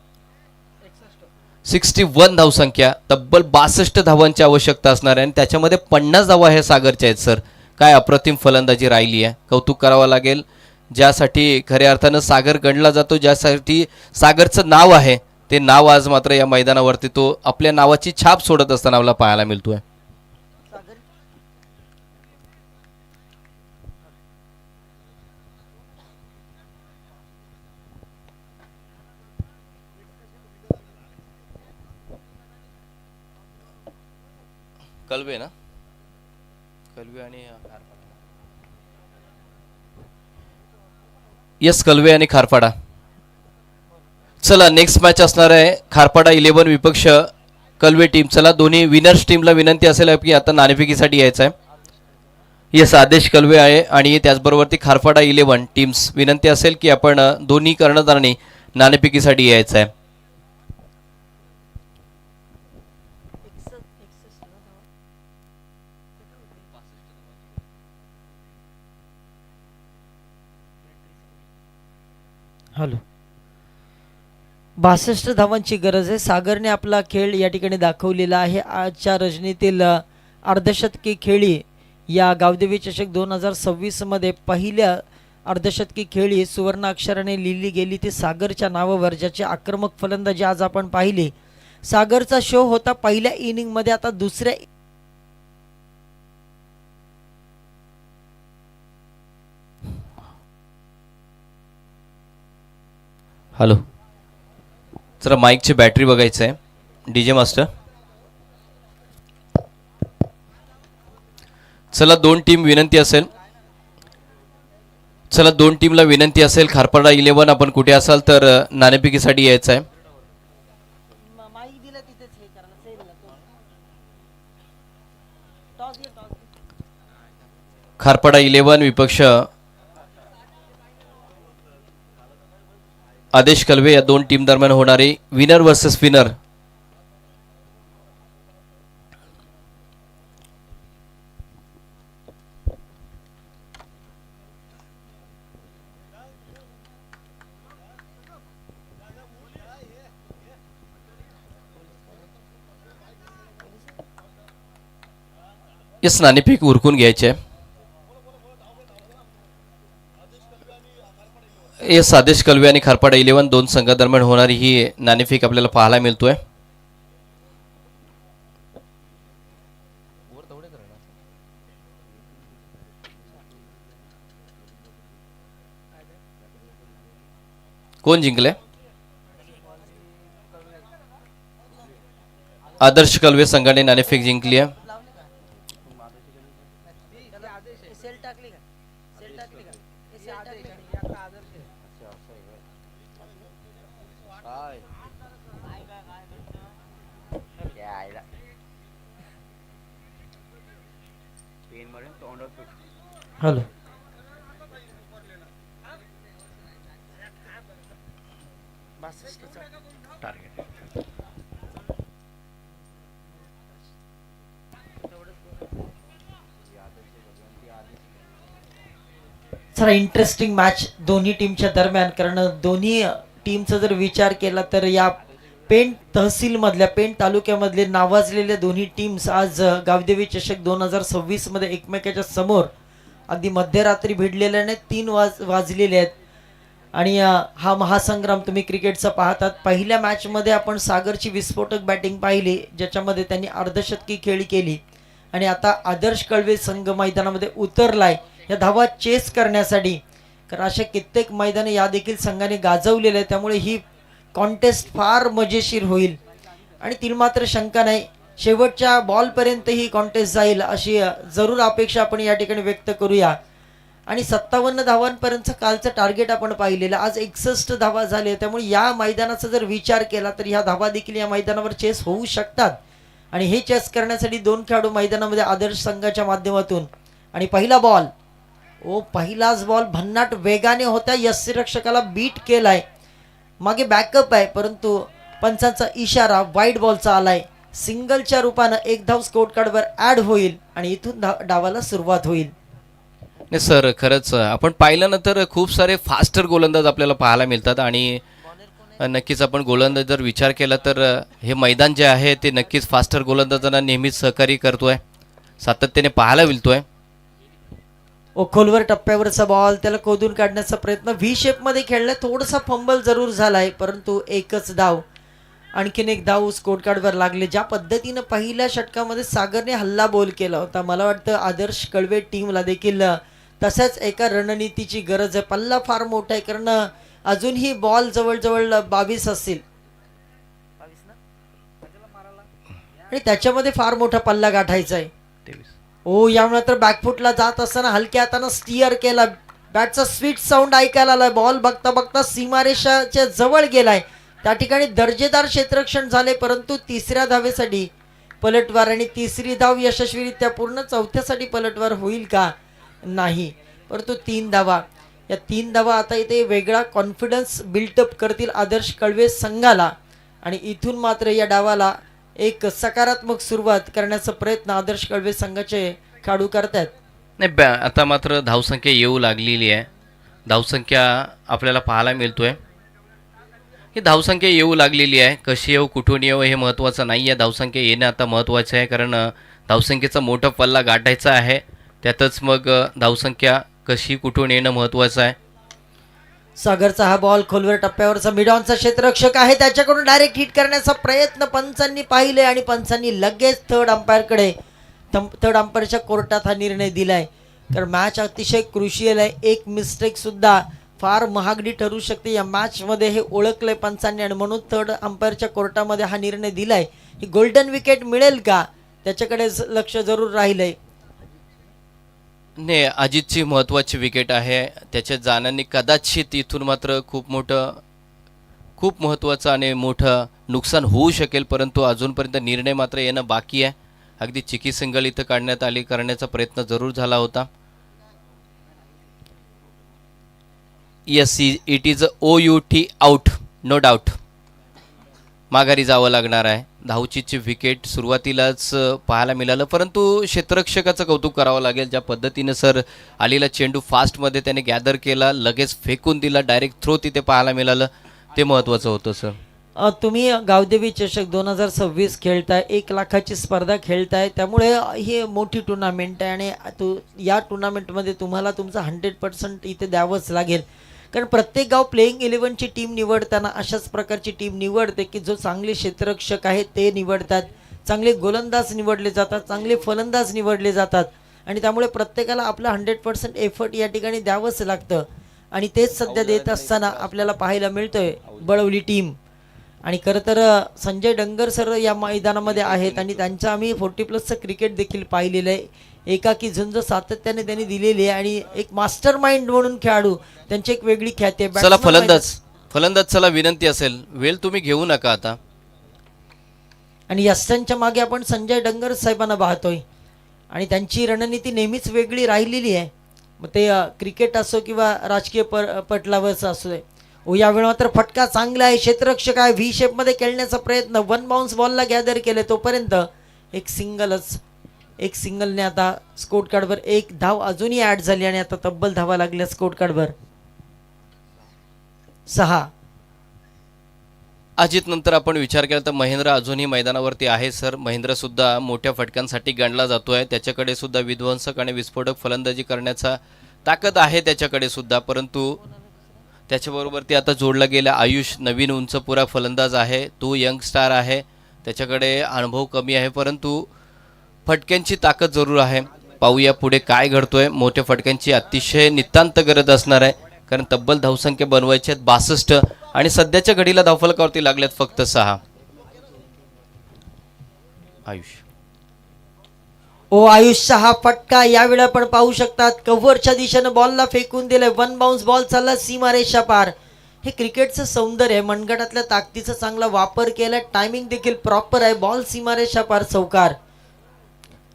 61 धावसंख्या, तब्बल 62 धावांची आवश्यकता असणार आहे आणि त्याच्यामध्ये 50 धावा हे सागरच्या आहेत. सर, काय अप्रतिम फलंदाजी राहिली आहे, कौतुक करावं लागेल. ज्यासाठी खऱ्या अर्थानं सागर गणला जातो, ज्यासाठी सागरचं नाव आहे, ते नाव आज मात्र या मैदानावरती तो आपल्या नावाची छाप सोडत असताना आपल्याला पाहायला मिळतोय. कलवे ना, कलवे आणि यस, कलवे आणि खारपाडा. चला, नेक्स्ट मॅच असणार आहे खारपाडा 11 विपक्ष कलवे टीम. चला, दोन्ही विनर्स टीमला विनंती असेल की आता नाणेफेकीसाठी यायचं आहे. यस, आदेश कलवे आहे आणि त्याचबरोबर ती खारपाडा 11 टीम्स विनंती असेल की आपण दोन्ही कर्णधारांनी नाणेफेकीसाठी यायचं आहे. हॅलो, 62 धावांची गरज आहे. सागरने आपला खेळ या ठिकाणी दाखवलेला आहे. आजच्या रजनीतील अर्धशतकी खेळी या गावदेवी चषक 2026 मध्ये पहिल्या अर्धशतकी खेळी सुवर्ण अक्षराने लिहिली गेली ती सागरच्या नावावर, ज्याची आक्रमक फलंदाजी आज आपण पाहिली. सागरचा शो होता पहिल्या इनिंग मध्ये. आता दुसऱ्या हॅलो, जरा माईकची बॅटरी बघायचं आहे डीजे मास्टर. चला, दोन टीमला विनंती असेल खारपाडा 11 आपण कुठे असाल तर नाणेफेकीसाठी यायचं आहे. खारपाडा 11 विपक्ष आदेश कलवे या दोन टीम दरम्यान होणारे विनर वर्सेस विनर. यस, नाणेफेक उरकून घ्यायचे. यस, आदेश कलवे आणि खारपाडा 11 दोन संघादरम्यान होणारी ही नाणेफेक आपल्याला पाहायला मिळतोय. कोण जिंकले? आदर्श कलवे संघाने नाणेफेक जिंकली आहे. हॅलो, जरा इंटरेस्टिंग मॅच दोन्ही टीमच्या दरम्यान, कारण दोन्ही टीमचा जर विचार केला तर या पेण तहसील मधल्या, पेण तालुक्यामधले नावाजलेल्या दोन्ही टीम्स आज गावदेवी चषक 2026 मध्ये एकमेकाच्या समोर अगदी मध्यरात्री भिडलेल्याने 3 वाजलेले आहेत. आणि हा महासंग्राम तुम्ही क्रिकेटचा पाहतात. पहिल्या मॅचमध्ये आपण सागरची विस्फोटक बॅटिंग पाहिली, ज्याच्यामध्ये त्यांनी अर्धशतकी खेळी केली आणि आता आदर्श कळवे संघ मैदानामध्ये उतरलाय या धावा चेस करण्यासाठी. कारण अशा कित्येक मैदाने या देखील संघाने गाजवलेले आहे, त्यामुळे ही कॉन्टेस्ट फार मजेशीर होईल आणि ती मात्र शंका नाही, शेवटच्या बॉलपर्यंत ही कॉन्टेस्ट जाईल अशी जरूर अपेक्षा आपण या ठिकाणी व्यक्त करूया. आणि 57 धावांपर्यंत कालचं टार्गेट आपण पाहिलेलं, आज 61 धावा झाले, त्यामुळे या मैदानाचा जर विचार केला तर ह्या धावा देखील या मैदानावर चेस होऊ शकतात. आणि हे चेस करण्यासाठी 2 खेळाडू मैदानामध्ये आदर्श संघाच्या माध्यमातून. आणि पहिला बॉल, पहिलाच बॉल भन्नाट वेगाने होता, यष्टीरक्षकाला बीट केलाय, मागे बॅकअप आहे, परंतु पंचांचा इशारा वाईड बॉलचा आलाय. सिंगलच्या रूपानं 1 धाव स्कोर कार्डवर ऍड होईल आणि इथून डावाला सुरुवात होईल. नाही सर, खरंच आपण पाहिलं ना तर खूप सारे फास्टर गोलंदाज आपल्याला पाहायला मिळतात आणि नक्कीच आपण गोलंदाज जर विचार केला तर हे मैदान जे आहे ते नक्कीच फास्टर गोलंदाजांना नेहमीच सहकार्य करतोय, सातत्याने पाहायला मिळतोय. खोलवर टप्प्यावरचा बॉल, त्याला खोदून काढण्याचा प्रयत्न, व्ही शेप मध्ये खेळलाय, थोडासा फंबल जरूर झालाय, परंतु एकच धाव, आणखीन 1 धाव स्कोर कार्डवर लागले. ज्या पद्धतीनं पहिल्या षटकामध्ये सागरने हल्ला बोल केला होता, मला वाटतं आदर्श कळवे टीमला देखील तशाच एका रणनीतीची गरज आहे. पल्ला फार मोठा आहे, कारण अजूनही बॉल जवळजवळ 22 असतील आणि त्याच्यामध्ये फार मोठा पल्ला गाठायचा आहे. यामुळे तर बॅकफुटला जात असताना हलक्या हातानं स्टिअर केला, बॅटचा स्वीट साऊंड ऐकायला आलाय, बॉल बघता बघता सीमारेषाच्या जवळ गेलाय, त्या ठिकाणी दर्जेदार क्षेत्ररक्षण झाले, परंतु 3ऱ्या धावेसाठी पलटवार आणि 3री धाव यशस्वीरित्या पूर्ण, 4थ्यासाठी पलटवार होईल का नाही, परंतु 3 धावा. या 3 धावा आता इथे वेगळा कॉन्फिडन्स बिल्टअप करतील आदर्श कळवे संघाला आणि इथून मात्र या डावाला एक सकारात्मक सुरुवात करण्याचा प्रयत्न आदर्श कळवे संघाचे खेळाडू करतात. नाही आता मात्र धावसंख्या येऊ लागलेली आहे, धावसंख्या आपल्याला पाहायला मिळतोय. ही धावसंख्या येऊ लागलेली आहे, कशी येऊ कुठून येऊ हे महत्त्वाचं नाही आहे, धावसंख्या येणं आता महत्त्वाचं आहे, कारण धावसंख्येचा मोठा पल्ला गाठायचा आहे, त्यातच मग धावसंख्या कशी कुठून येणं महत्त्वाचं आहे. सागरचा हा बॉल खोलवर टप्प्यावरचा मिडॉनचा क्षेत्ररक्षक आहे, त्याच्याकडून डायरेक्ट हिट करण्याचा प्रयत्न पंचांनी पाहिले आणि पंचांनी लगेच थर्ड अंपायरच्या कोर्टात हा निर्णय दिलाय. कारण मॅच अतिशय क्रुशियल आहे, एक मिस्टेक सुद्धा फार महागडी ठरू शकते या मॅच मध्ये, हे ओळखलंय पंचांनी आणि म्हणून थर्ड अंपायरच्या कोर्टामध्ये हा निर्णय दिलाय. ही गोल्डन विकेट मिळेल का त्याच्याकडे लक्ष जरूर राहिलंय. नाही, अजितची महत्त्वाची विकेट आहे, त्याच्या जाण्याने कदाचित इथून मात्र खूप महत्त्वाचं आणि मोठं नुकसान होऊ शकेल, परंतु अजूनपर्यंत निर्णय मात्र येणं बाकी आहे. अगदी चिकी सिंगल इथं काढण्यात आली, करण्याचा प्रयत्न जरूर झाला होता. Yes, it is OUT out, no doubt, माघारी जावं लागणार आहे. धावचीची विकेट सुरुवातीलाच पाहायला मिळालं, परंतु क्षेत्ररक्षकाचं कौतुक करावं लागेल, ज्या पद्धतीनं सर आलेला चेंडू फास्टमध्ये त्याने गॅदर केला, लगेच फेकून दिला, डायरेक्ट थ्रो तिथे पाहायला मिळालं, ते महत्त्वाचं होतं सर. तुम्ही गावदेवी चषक 2026 खेळताय, 1 लाखाची स्पर्धा खेळताय, त्यामुळे ही मोठी टुर्नामेंट आहे आणि या टुर्नामेंटमध्ये तुम्हाला तुमचं 100% इथे द्यावंच लागेल. कारण प्रत्येक गाव प्लेइंग 11ची टीम निवडताना अशाच प्रकारची टीम निवडते की जो चांगले क्षेत्ररक्षक आहेत ते निवडतात, चांगले गोलंदाज निवडले जातात, चांगले फलंदाज निवडले जातात आणि त्यामुळे प्रत्येकाला आपलं 100% एफर्ट या ठिकाणी द्यावंच लागतं आणि तेच सध्या देत असताना आपल्याला पाहायला मिळतंय बळवली टीम. आणि खरं तर संजय डंगर सर या मैदानामध्ये आहेत आणि त्यांचं आम्ही 40+ क्रिकेट देखील पाहिलेलं आहे. एकाकी झुंज सातत्याने त्यांनी दिलेली आहे आणि एक मास्टर माइंड म्हणून खेळाडू, त्यांची एक वेगळी ख्याती आहे. चला फलंदाज चला विनंती असेल, वेळ तुम्ही घेऊ नका आता. आणि यस्टांच्या मागे आपण संजय डंगर साहेबांना पाहतोय आणि त्यांची रणनीती नेहमीच वेगळी राहिलेली आहे, मग ते क्रिकेट असो किंवा राजकीय पटलावरचं असू दे. यावेळी मात्र फटका चांगला आहे, क्षेत्ररक्षक आहे, व्ही शेप मध्ये खेळण्याचा प्रयत्न, 1 बाउन्स बॉलला गॅदर केले, तोपर्यंत एक सिंगलने आता स्कोर कार्डवर 1 धाव अजूनही ऍड झाली आणि आता तब्बल धावा लागल्या स्कोर कार्डवर 6. अजित नंतर आपण विचार केला तर महेंद्र अजूनही मैदानावरती आहे सर. महेंद्र सुद्धा मोठ्या फटक्यांसाठी गणला जातोय, त्याच्याकडे सुद्धा विध्वंसक आणि विस्फोटक फलंदाजी करण्याचा ताकद आहे त्याच्याकडे सुद्धा, परंतु त्याच्याबरोबर ते आता जोडला गेला आयुष, नवीन उंचपुरा फलंदाज आहे, तो यंग स्टार आहे, त्याच्याकडे अनुभव कमी आहे, परंतु फटक्यांची ताकद जरूर आहे. पाहूया पुढे काय घडतोय. मोठ्या फटक्यांची अतिशय नितांत गरज असणार आहे, कारण तब्बल धावसंख्या बनवायची आहेत 62 आणि सध्याच्या घडीला धावफलकावरती लागल्यात फक्त 6. आयुष आयुषचा हा फटका यावेळी आपण पाहू शकतात. कव्हरच्या दिशेनं बॉलला फेकून दिलंय. वन बाउन्स बॉल चालला सीमारेषा पार. हे क्रिकेटचं सौंदर्य आहे. मनगटातल्या ताकदीचा चांगला वापर केलाय. टायमिंग देखील प्रॉपर आहे. बॉल सीमारेषा पार चौकार.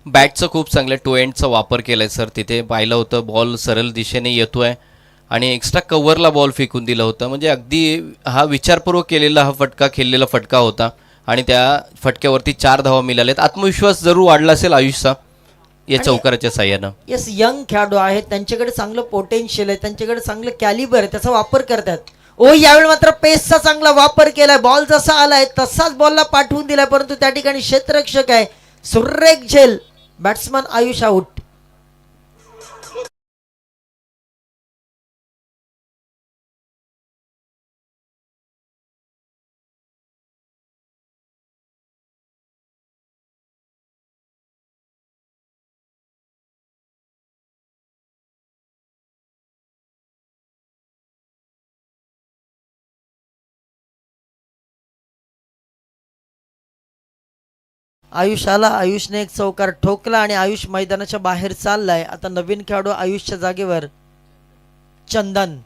बॅटचं खूप चांगलं टू एंडचा वापर केलाय सर. तिथे पाहिलं होतं बॉल सरळ दिशेने येतोय आणि एक्स्ट्रा कव्हरला बॉल फेकून दिला होता. म्हणजे अगदी हा विचारपूर्वक केलेला हा फटका, खेळलेला फटका होता आणि त्या फटक्यावरती 4 धावा मिळाल्यात. आत्मविश्वास जरूर वाढला असेल आयुषचा या चौकाराच्या साह्यानं. येस, यंग खेळाडू आहेत, त्यांच्याकडे चांगलं पोटेन्शियल आहे, त्यांच्याकडे चांगलं कॅलिबर आहे, त्याचा वापर करतात. यावेळी मात्र पेसचा चांगला वापर केलाय. बॉल जसा आलाय तसाच बॉलला पाठवून दिलाय, परंतु त्या ठिकाणी क्षेत्ररक्षक आहे सुरेख झेल. Batsman Ayush out. आयुष आला. आयुषने एक चौकार ठोकला आणि आयुष मैदानाच्या बाहेर चाललाय. आता नवीन खेळाडू आयुषच्या जागेवर चंदन.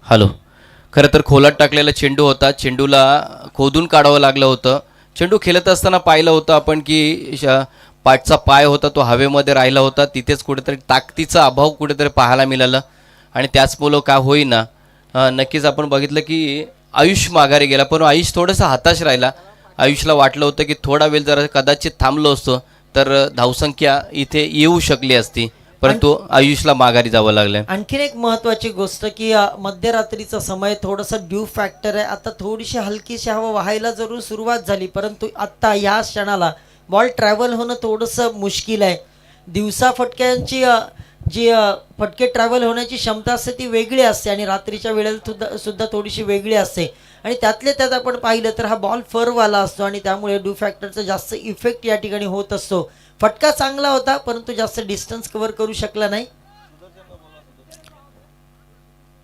हॅलो, खरं तर खोलात टाकलेला चेंडू होता. चेंडूला खोदून काढावं लागलं होतं. चेंडू खेळत असताना पाहिलं होतं आपण की पाठचा पाय होता तो हवेमध्ये राहिला होता. तिथेच कुठेतरी ताकदीचा अभाव कुठेतरी पाहायला मिळालं आणि त्याचमुळं का होईना नक्कीच आपण बघितलं की आयुष माघारी गेला, पण आयुष थोडंसं हताश राहिला. आयुषला वाटलं होतं की थोडा वेळ जरा कदाचित थांबलो असतो तर धावसंख्या इथे येऊ शकली असती, परंतु आयुषला माघारी जावं लागलं. आणखीन एक महत्वाची गोष्ट की मध्यरात्रीचा समय, थोडासा ड्यू फॅक्टर आहे. आता थोडीशी हलकीशी हवा वाहायला जरूर सुरुवात झाली, परंतु आता या क्षणाला बॉल ट्रॅव्हल होणं थोडंसं मुश्किल आहे. दिवसा फटक्यांची जी फटके ट्रॅव्हल होण्याची क्षमता असते ती वेगळी असते आणि रात्रीच्या वेळेला सुद्धा थोडीशी वेगळी असते. आणि त्यातल्या त्यात आपण पाहिलं तर हा बॉल फरवाला असतो आणि त्यामुळे ड्यू फॅक्टरचा जास्त इफेक्ट या ठिकाणी होत असतो. फटका चांगला होता, परंतु जास्त डिस्टन्स कव्हर करू शकला नाही.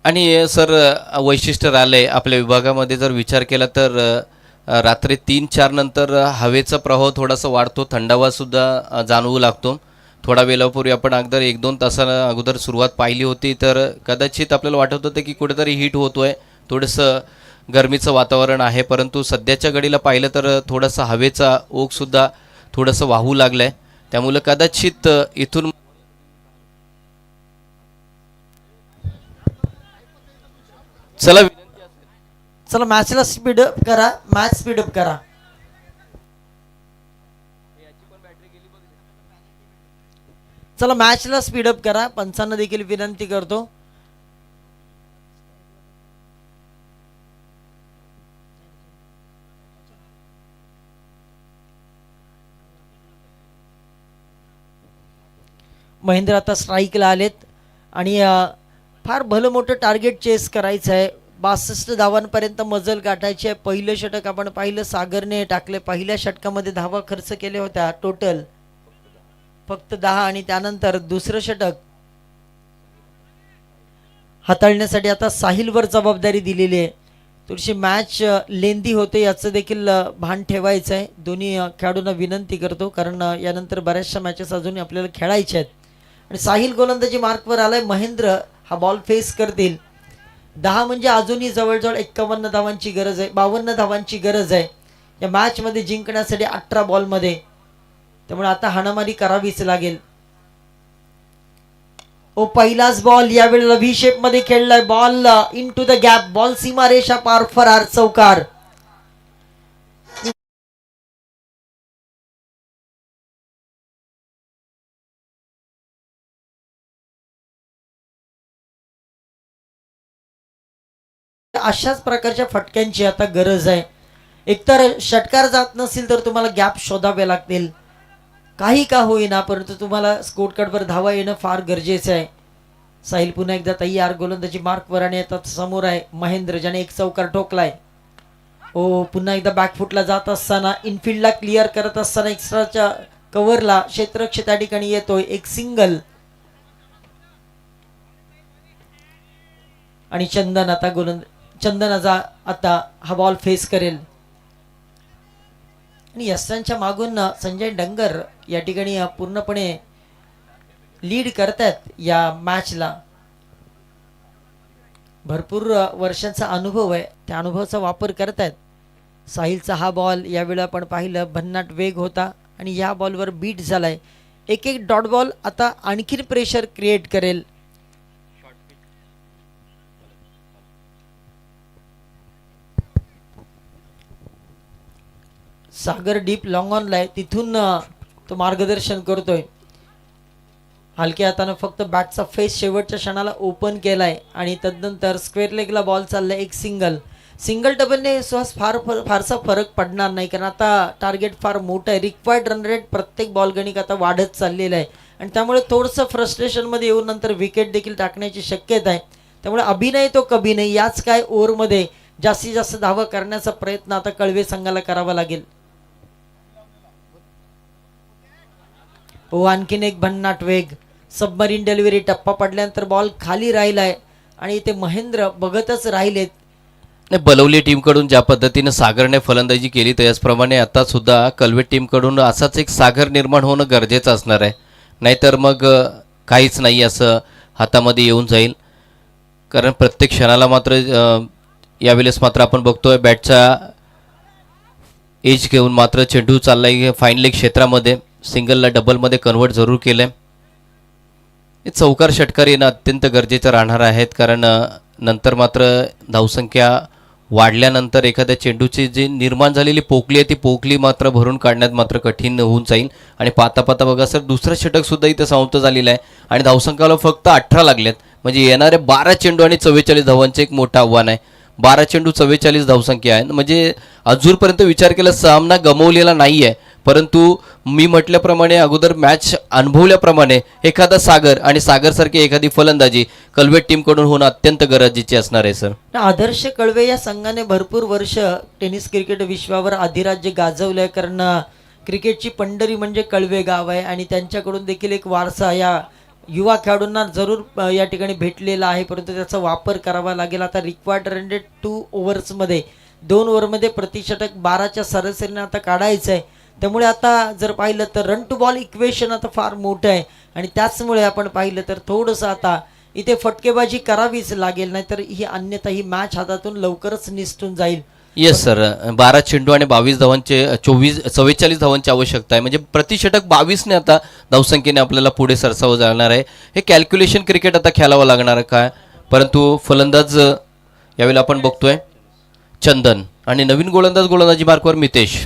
आणि सर वैशिष्ट्य राहिलंय आपल्या विभागामध्ये जर विचार केला तर रात्री 3-4 नंतर हवेचा प्रवाह थोडासा वाढतो, थंडावा सुद्धा जाणवू लागतो. थोडा वेळापूर्वी आपण अगदी 1-2 तासाला अगोदर सुरुवात पाहिली होती तर कदाचित आपल्याला वाटत होतं की कुठेतरी हीट होतोय, थोडंसं गरमीचं वातावरण आहे, परंतु सध्याच्या घडीला पाहिलं तर थोडासा हवेचा ओघसुद्धा थोडंसं वाहू लागलं आहे. त्यामुळं कदाचित इथून चला मॅचला स्पीडअप करा, मॅच स्पीडअप करा. चला मॅचला स्पीडअप करा. पंचांना देखील विनंती करतो. महेंद्र आता स्ट्राईकला आलेत आणि फार भलं मोठं टार्गेट चेस करायचं आहे. 62 धावांपर्यंत मजल गाठायची आहे. पहिलं षटक आपण पाहिलं सागरने टाकले. पहिल्या षटकामध्ये धावा खर्च केल्या होत्या टोटल फक्त 10 आणि त्यानंतर दुसरं षटक हाताळण्यासाठी आता साहिलवर जबाबदारी दिलेली आहे. थोडीशी मॅच लेंदी होते याचं देखील भान ठेवायचं आहे. दोन्ही खेळाडूंना विनंती करतो, कारण यानंतर बऱ्याचशा मॅचेस अजून आपल्याला खेळायच्या आहेत. आणि साहिल गोलंदाजी मार्कवर आलाय. महेंद्र हा बॉल फेस करतील. 10 म्हणजे अजूनही जवळजवळ 51 धावांची गरज आहे, 52 धावांची गरज आहे या मॅचमध्ये जिंकण्यासाठी 18 बॉलमध्ये. त्यामुळे आता हाणामारी करावीच लागेल. पहिलाच बॉल यावेळेला व्ही शेप मध्ये खेळलाय. Ball into the gap. Ball सीमारेषा पार फरार चौकार. अशाच प्रकारच्या फटक्यांची आता गरज आहे. एकतर षटकार जात नसेल तर तुम्हाला गॅप शोधावे लागतील, काही का होईना, परंतु तुम्हाला स्कोर कार्डवर धावा येणं फार गरजेचं आहे. साहिल पुन्हा एकदा तयार. गोलंदाजी मार्कवर आणि आता समोर आहे महेंद्र, ज्याने एक चौकार ठोकलाय. ओ पुन्हा एकदा बॅकफुटला जात असताना इनफिल्डला क्लिअर करत असताना एक्स्ट्राच्या कव्हरला क्षेत्ररक्षक त्या ठिकाणी येतोय, एक सिंगल. आणि चंदन आता हा बॉल फेस करेल आणि यशांच्या मागून संजय डंगर या ठिकाणी पूर्णपणे लीड करतायत या मॅचला. भरपूर वर्षांचा अनुभव आहे, त्या अनुभवाचा वापर करतायत. साहिलचा हा बॉल यावेळी आपण पाहिलं भन्नाट वेग होता आणि या बॉलवर बीट झालाय. एक एक डॉट बॉल आता आणखीन प्रेशर क्रिएट करेल. सागर डीप लॉंग ऑनला आहे, तिथून तो मार्गदर्शन करतोय. हलक्या हातानं फक्त बॅटचा फेस शेवटच्या क्षणाला ओपन केलाय आणि तदनंतर स्क्वेअर लेगला बॉल चाललाय, एक सिंगल डबलने सुहास फारसा फरक पडणार नाही, कारण आता टार्गेट फार मोठं आहे. रिक्वायर्ड रन रेट प्रत्येक बॉल गणिक आता वाढत चाललेलं आहे आणि त्यामुळे थोडंसं फ्रस्ट्रेशनमध्ये येऊन नंतर विकेट देखील टाकण्याची शक्यता आहे. त्यामुळे अभिनय तो कभी नाही, याच काय ओव्हरमध्ये जास्तीत जास्त धावा करण्याचा प्रयत्न आता कळवे संघाला करावा लागेल. आणखीन एक भन्नाट वेग, सबमरीन डिलिव्हरी, टप्पा पडल्यानंतर बॉल खाली राहिलाय आणि ते महेंद्र बघतच राहिलेत. नाही, बलवली टीमकडून ज्या पद्धतीने सागरने फलंदाजी केली त्याचप्रमाणे आता सुद्धा कलवे टीमकडून असाच एक सागर निर्माण होणं गरजेचं असणार आहे. नाहीतर मग काहीच नाही असं हातामध्ये येऊन जाईल. कारण प्रत्येक क्षणाला मात्र यावेळेस मात्र आपण बघतोय बॅटचा एज घेऊन मात्र चेंडू चाललाय फाईन लेग क्षेत्रामध्ये. सिंगलला डबलमध्ये कन्वर्ट जरूर केलं आहे. हे चौकार षटकार येणं अत्यंत गरजेचं राहणार आहेत, कारण नंतर मात्र धावसंख्या वाढल्यानंतर एखाद्या चेंडूची जी निर्माण झालेली पोकली आहे ती पोकली मात्र भरून काढण्यात मात्र कठीण होऊन जाईल. आणि पाहता पाहता बघा सर, दुसरं षटकसुद्धा इथं समाप्त झालेलं आहे आणि धावसंख्याला फक्त 18 लागलेत. म्हणजे येणारे 12 चेंडू आणि 44 धावांचे एक मोठं आव्हान आहे. 12 चेंडू 44 धावसंख्या आहे, म्हणजे अजूनपर्यंत विचार केला सामना गमवलेला नाही आहे. परंतु मी म्हटल्याप्रमाणे अगोदर मॅच अनुभवल्याप्रमाणे एखादा सागर आणि सागरसारखी एखादी फलंदाजी कलवेट टीमकडून होणं अत्यंत गरजेचे असणार आहे सर. आदर्श कळवे या संघाने भरपूर वर्ष टेनिस क्रिकेट विश्वावर अधिराज्य गाजवलंय, कारण क्रिकेटची पंढरी म्हणजे कळवे गाव आहे आणि त्यांच्याकडून देखील एक वारसा या युवा खेळाडूंना जरूर या ठिकाणी भेटलेला आहे. परंतु त्याचा वापर करावा लागेल. आता रिक्वायर्ड रन रेट 2 ओव्हर्समध्ये 2 ओव्हरमध्ये प्रतिषटक 12च्या सरासरीने आता काढायचं आहे. त्यामुळे आता जर पाहिलं तर रन टू बॉल इक्वेशन आता फार मोठं आहे आणि त्याचमुळे आपण पाहिलं तर थोडंसं आता इथे फटकेबाजी करावीच लागेल, नाहीतर ही अन्यथा ही मॅच हातातून लवकरच निसटून जाईल. येस सर, 12 चेंडू आणि 22 धावांचे 44 धावांची आवश्यकता आहे. म्हणजे प्रतिषटक 22ने आता धावसंख्येने आपल्याला पुढे सरसावं जाणार आहे. हे कॅल्क्युलेशन क्रिकेट आता खेळावं लागणार आहे काय. परंतु फलंदाज यावेळेला आपण बघतोय चंदन आणि नवीन गोलंदाजी मार्कवर मितेश.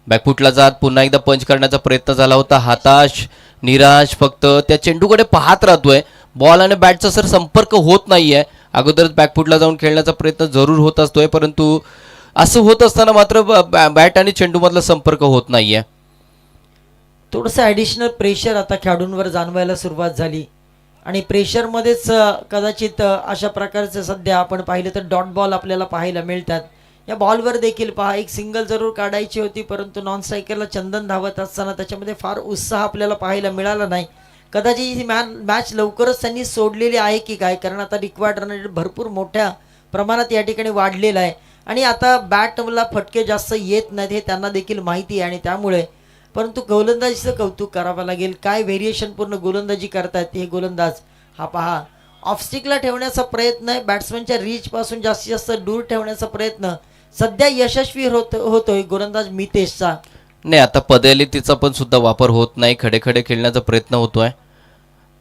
बॅकफुटला जात पुन्हा एकदा पंच करण्याचा प्रयत्न झाला होता. हताश निराश फक्त त्या चेंडूकडे पाहत राहतोय. बॉल आणि बॅटचा सर संपर्क होत नाहीये. अगोदरच बॅकफुटला जाऊन खेळण्याचा प्रयत्न जरूर होत असतोय, परंतु असं होत असताना मात्र बॅट आणि चेंडूमधला संपर्क होत नाहीये. थोडंसं ॲडिशनल प्रेशर आता खेळाडूंवर जाणवायला सुरुवात झाली आणि प्रेशरमध्येच कदाचित अशा प्रकारचं सध्या आपण पाहिलं तर डॉट बॉल आपल्याला पाहायला मिळतात. या बॉलवर देखील पहा, एक सिंगल जरूर काढायची होती, परंतु नॉन स्ट्रायकरला चंदन धावत असताना त्याच्यामध्ये फार उत्साह आपल्याला पाहायला मिळाला नाही. कदाचित ही मॅच लवकरच त्यांनी सोडलेली आहे की काय, कारण आता रिक्वायर्ड रन रेट भरपूर मोठ्या प्रमाणात या ठिकाणी वाढलेला आहे आणि आता बॅटला फटके जास्त येत नाहीत हे त्यांना देखील माहिती आहे आणि त्यामुळे परंतु गोलंदाजीचं कौतुक करावं लागेल. काय व्हेरिएशन पूर्ण गोलंदाजी करतायत हे गोलंदाज. हा पहा, ऑफस्टिकला ठेवण्याचा प्रयत्न आहे, बॅट्समनच्या रीचपासून जास्तीत जास्त दूर ठेवण्याचा प्रयत्न सध्या यशस्वी होतोय गोलंदाज मितेशचा. नाही, आता पदयालितीचा पण सुद्धा वापर होत नाही, खडे खेळण्याचा प्रयत्न होतोय.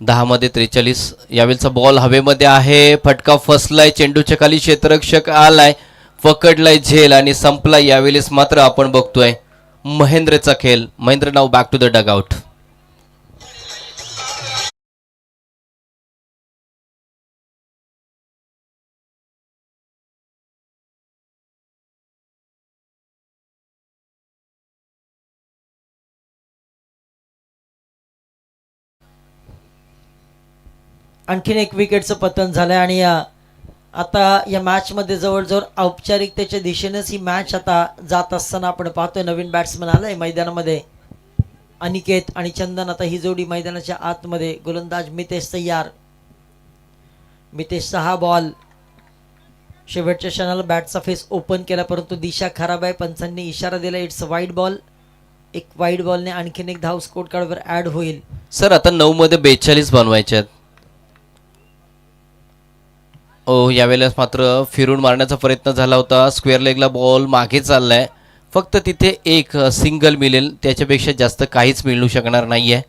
10 मध्ये 43. यावेळेचा बॉल हवेमध्ये आहे, फटका फसलाय, चेंडूच्या खाली क्षेत्ररक्षक आलाय, पकडलाय झेल आणि संपलाय. यावेळेस मात्र आपण बघतोय महेंद्रचा खेळ. महेंद्र नाव back to the dugout. आणखीन एक विकेटचं पतन झालंय आणि आता या मॅच मध्ये जवळजवळ औपचारिकतेच्या दिशेनेच ही मॅच आता जात असताना आपण पाहतोय. नवीन बॅट्समन आलाय मैदानामध्ये, अनिकेत आणि चंदन. आता ही जोडी मैदानाच्या आतमध्ये. गोलंदाज मितेश तयार. मितेशचा हा बॉल शेवटच्या क्षणाला बॅटचा फेस ओपन केला, परंतु दिशा खराब आहे. पंचांनी इशारा दिला, इट्स वाईड बॉल. एक वाईड बॉलने आणखीन एक धाव स्कोर कार्डवर ऍड होईल. सर आता 9 मध्ये 42 बनवायचे आहेत. ओ यावेळेस मात्र फिरून मारण्याचा प्रयत्न झाला होता. स्क्वेअर लेगला बॉल मागे चाललाय. फक्त तिथे एक सिंगल मिळेल, त्याच्यापेक्षा जास्त काहीच मिळू शकणार नाही आहे.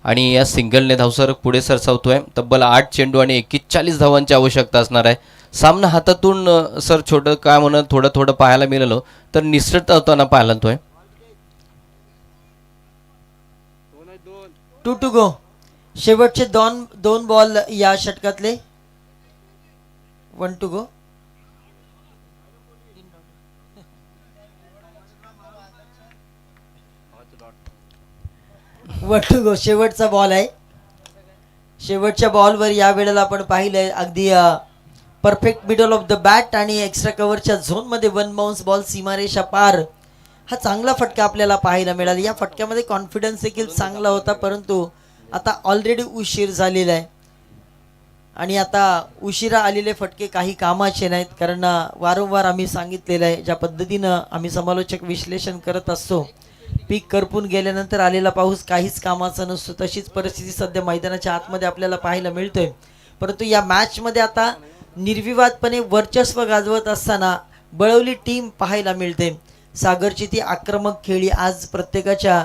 आणि या सिंगलने धावसर पुढे सरसावतोय. तब्बल 8 चेंडू आणि 41 धावांची आवश्यकता असणार आहे. सामना हातातून सर छोटं काय म्हणत थोडं थोडं पाहायला मिळालं तर निसटत होताना पाहायला तोय. 2 to go. शेवटचे दोन बॉल या षटकातले. 1 to go. शेवटचा बॉल आहे. शेवटच्या बॉलवर या वेळेला आपण पाहिलंय अगदी perfect middle of the bat आणि एक्स्ट्रा कव्हरच्या झोन मध्ये 1 बाउन्स बॉल सीमारेषा पार. हा चांगला फटका आपल्याला पाहायला मिळाला. या फटक्यामध्ये कॉन्फिडन्स देखील चांगला होता, परंतु आता ऑलरेडी उशीर झालेला आहे. आणि आता उशिरा आलेले फटके काही कामाचे नाहीत, कारण वारंवार आम्ही सांगितलेलं आहे ज्या पद्धतीनं आम्ही समालोचक विश्लेषण करत असतो. पीक करपून गेल्यानंतर आलेला पाऊस काहीच कामाचा नसतो. तशीच परिस्थिती सध्या मैदानाच्या आतमध्ये आपल्याला पाहायला मिळतोय. परंतु या मॅचमध्ये आता निर्विवादपणे वर्चस्व गाजवत असताना बळवली टीम पाहायला मिळते. सागरची ती आक्रमक खेळी आज प्रत्येकाच्या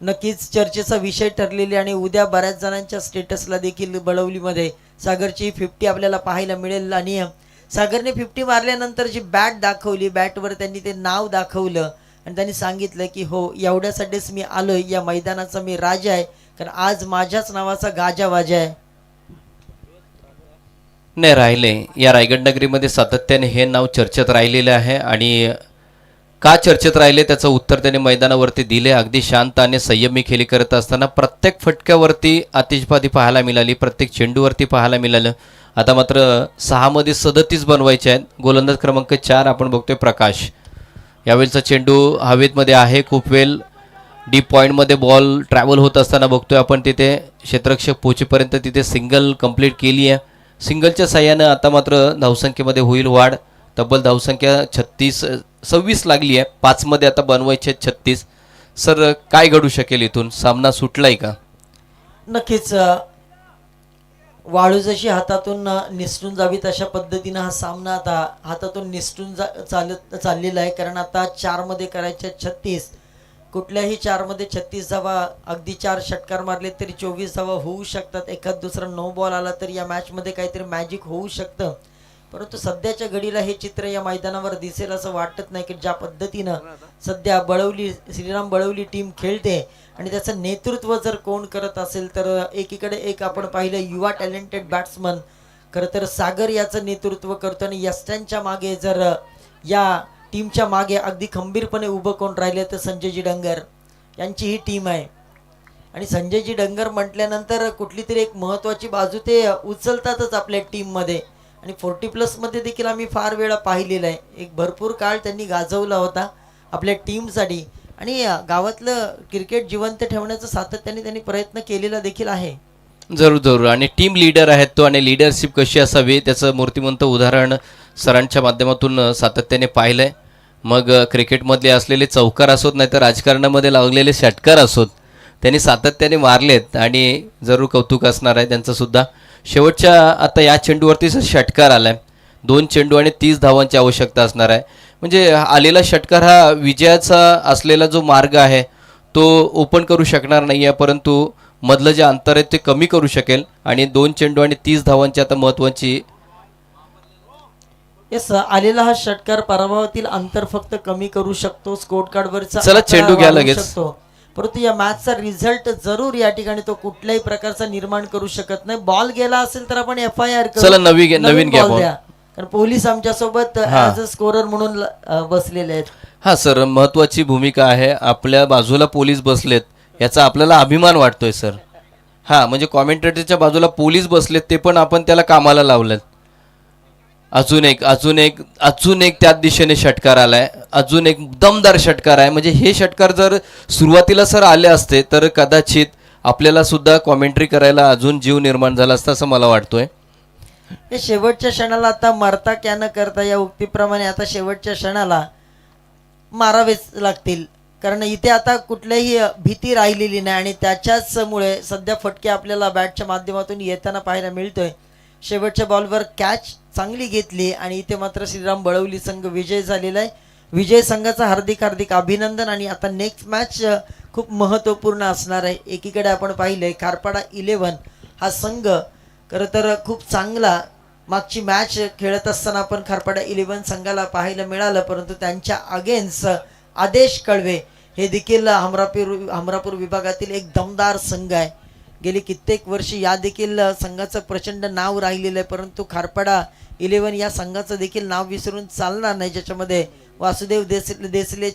नक्कीच चर्चेचा विषय ठरलेली. आणि उद्या बऱ्याच जणांच्या स्टेटसला देखील बळवलीमध्ये सागरची 50 आपल्याला पाहायला मिळेल. आणि सागरने 50 मारल्यानंतर जी बॅट दाखवली, बॅटवर त्यांनी ते नाव दाखवलं आणि त्यांनी सांगितलं की हो, एवढ्यासाठीच मी आलोय, या मैदानाचा मी राजा आहे, कारण आज माझ्याच नावाचा गाजा वाजा आहे. नाही राहिले या रायगड नगरीमध्ये सातत्याने हे नाव चर्चेत राहिलेले आहे. आणि का चर्चेत राहिले त्याचं उत्तर त्याने मैदानावरती दिले. अगदी शांत आणि संयमी खेळी करत असताना प्रत्येक फटक्यावरती आतिषबाजी पाहायला मिळाली, प्रत्येक चेंडूवरती पाहायला मिळालं. आता मात्र 6 मध्ये 37 बनवायचे आहेत. गोलंदाज क्रमांक 4 आपण बघतोय प्रकाश. यावेळेचा चेंडू हवेतमध्ये आहे. खूप वेळ डीप पॉईंटमध्ये बॉल ट्रॅव्हल होत असताना बघतोय आपण. तिथे क्षेत्ररक्षक पोहोचेपर्यंत तिथे सिंगल कंप्लीट केली आहे. सिंगलच्या साह्यानं आता मात्र धावसंख्येमध्ये होईल वाढ. तब्बल धावसंख्या 26 लागली आहे. 5 मध्ये आता बनवायचे 36. सर काय घडू शकेल इथून? सामना सुटलाय का? नक्कीच वाळू जशी हातातून निसटून जावी तशा पद्धतीनं हा सामना आता हातातून निसटून चाललेला आहे. कारण आता 4 मध्ये करायचे 36. कुठल्याही 4 मध्ये 36 धावा, अगदी 4 षटकार मारले तरी 24 धावा होऊ शकतात. एखाद दुसरा नो बॉल आला तर या मॅच मध्ये काहीतरी मॅजिक होऊ शकतं. परंतु सध्याच्या घडीला हे चित्र या मैदानावर दिसेल असं वाटत नाही, की ज्या पद्धतीनं सध्या श्रीराम बळवली टीम खेळते आणि त्याचं नेतृत्व जर कोण करत असेल तर एकीकडे एक आपण पाहिलं युवा टॅलेंटेड बॅट्समन खरं तर सागर याचं नेतृत्व करतो. आणि यस्ट्यांच्या मागे जर या टीमच्या मागे अगदी खंबीरपणे उभं कोण राहिले तर संजयजी डंगर यांची ही टीम आहे. आणि संजयजी डंगर म्हटल्यानंतर कुठली तरी एक महत्त्वाची बाजू ते उचलतातच आपल्या टीममध्ये. आणि 40+ मध्ये देखील आम्ही फार वेळा पाहिलेला आहे. एक भरपूर काळ त्यांनी गाजवला होता आपल्या टीमसाठी. आणि गावातलं क्रिकेट जिवंत ठेवण्याचा सातत्याने त्यांनी प्रयत्न केलेला देखील आहे. जरूर. आणि टीम लीडर आहेत तो. आणि लीडरशिप कशी असावी त्याचं मूर्तिमंत उदाहरण सरांच्या माध्यमातून सातत्याने पाहिलंय. मग क्रिकेटमधले असलेले चौकार असोत नाही तर राजकारणामध्ये लागलेले षटकार असोत, त्यांनी सातत्याने मारलेत. आणि जरूर कौतुक असणार आहे त्यांचं सुद्धा. शेवटच्या आता या चेंडूवरती षटकार आलाय. 2 चेंडू आणि 30 धावांची आवश्यकता असणार आहे. म्हणजे आलेला षटकार हा विजयाचा असलेला जो मार्ग आहे तो ओपन करू शकणार नाही आहे, परंतु मधलं जे अंतर आहे ते कमी करू शकेल. आणि 2 चेंडू आणि 30 धावांची आता महत्वाची आलेला हा षटकार पराभवातील अंतर फक्त कमी करू शकतो. स्कोर कार्डवरचा चला चेंडू घ्या लगेच. परंतु या मॅचचा रिझल्ट जरूर या ठिकाणी तो कुठल्याही प्रकारचा निर्माण करू शकत नाही. बॉल गेला असेल तर आपण FIR करू. चला नवीन घ्या बॉल. कारण पोलीस आमच्या सोबत ऍज अ स्कोरर म्हणून बसलेले आहेत. हा सर, महत्वाची भूमिका आहे. आपल्या बाजूला पोलीस बसलेत याचा आपल्याला अभिमान वाटतोय सर. हा म्हणजे कॉमेंटेटरच्या बाजूला पोलीस बसलेत ते पण आपण त्याला कामाला लावलेत. अजून एक त्याच दिशेने षटकार आलाय, अजून एक दमदार षटकार आहे. म्हणजे हे षटकार जर सुरुवातीला सर आले असते तर कदाचित आपल्याला सुद्धा कॉमेंट्री करायला अजून जीव निर्माण झाला असता असं मला वाटतोय. हे शेवटच्या क्षणाला आता मरता क्या न करता या उक्तीप्रमाणे आता शेवटच्या क्षणाला मारावेच लागतील, कारण इथे आता कुठल्याही भीती राहिलेली नाही आणि त्याच्याचमुळे सध्या फटके आपल्याला बॅटच्या माध्यमातून येताना पाहायला मिळतोय. शेवटच्या बॉलवर कॅच चांगली घेतली आणि इथे मात्र श्रीराम बळवली संघ विजय झालेला आहे. विजय संघाचा हार्दिक हार्दिक अभिनंदन. आणि आता नेक्स्ट मॅच खूप महत्त्वपूर्ण असणार आहे. एकीकडे आपण पाहिलंय खारपाडा 11 हा संघ खरं तर खूप चांगला मागची मॅच खेळत असताना आपण खारपाडा 11 संघाला पाहायला मिळालं, परंतु त्यांच्या अगेन्स्ट आदेश कळवे हे देखील हमरापूर विभागातील एक दमदार संघ आहे. गेली कित्येक वर्षी या देखील संघाचं प्रचंड नाव राहिलेलं आहे, परंतु खारपाडा 11 या संघाचं देखील नाव विसरून चालणार नाही, ज्याच्यामध्ये वासुदेव देसले